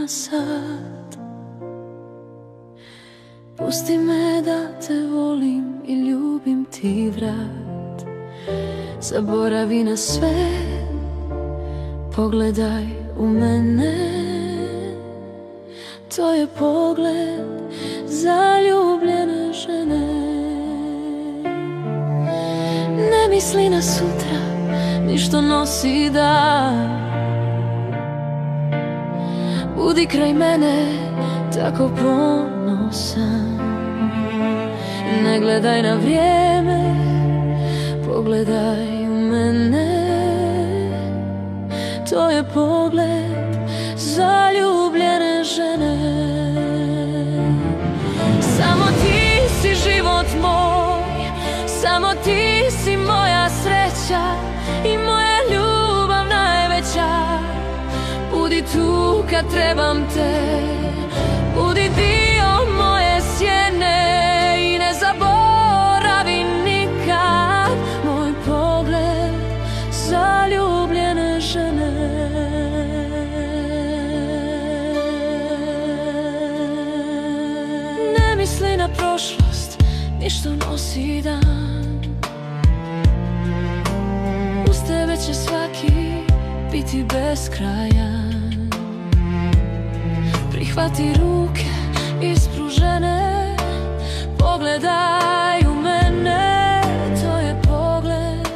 na sat. Pusti me da te volim i ljubim ti vrat. Zaboravi na sve, pogledaj u mene. To je pogled zaljubljene žene. Ne misli na sutra, ni što nosi dan. Budi kraj mene, tako ponosan. Ne gledaj na vrijeme, pogledaj u mene. To je pogled zaljubljene žene. Samo ti si život moj, samo ti si moja sreća i moja ljubav najveća. Budi tu kad trebam te, budi dio moje sjene i ne zaboravi nikad moj pogled zaljubljene žene. Ne misli na prošlost, ni što nosi dan. Uz tebe će svaki biti beskrajan. Prihvati ruke ispružene, pogledaj u mene. To je pogled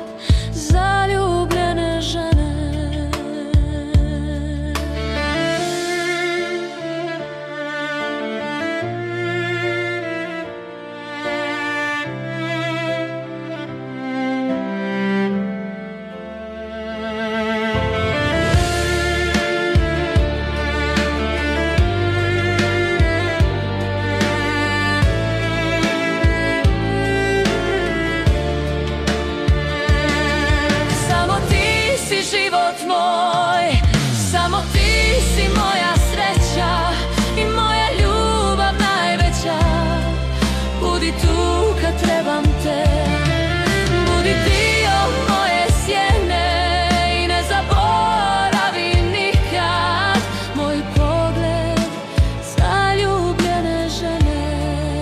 zaljubljene žene. Život moj, samo ti si moja sreća i moja ljubav najveća. Budi tu kad trebam te, budi dio moje sjene i ne zaboravi nikad moj pogled zaljubljene žene.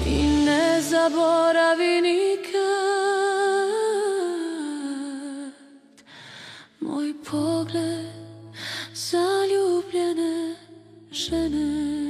I ne zaboravi nikad moj pogled zaljubljene žene.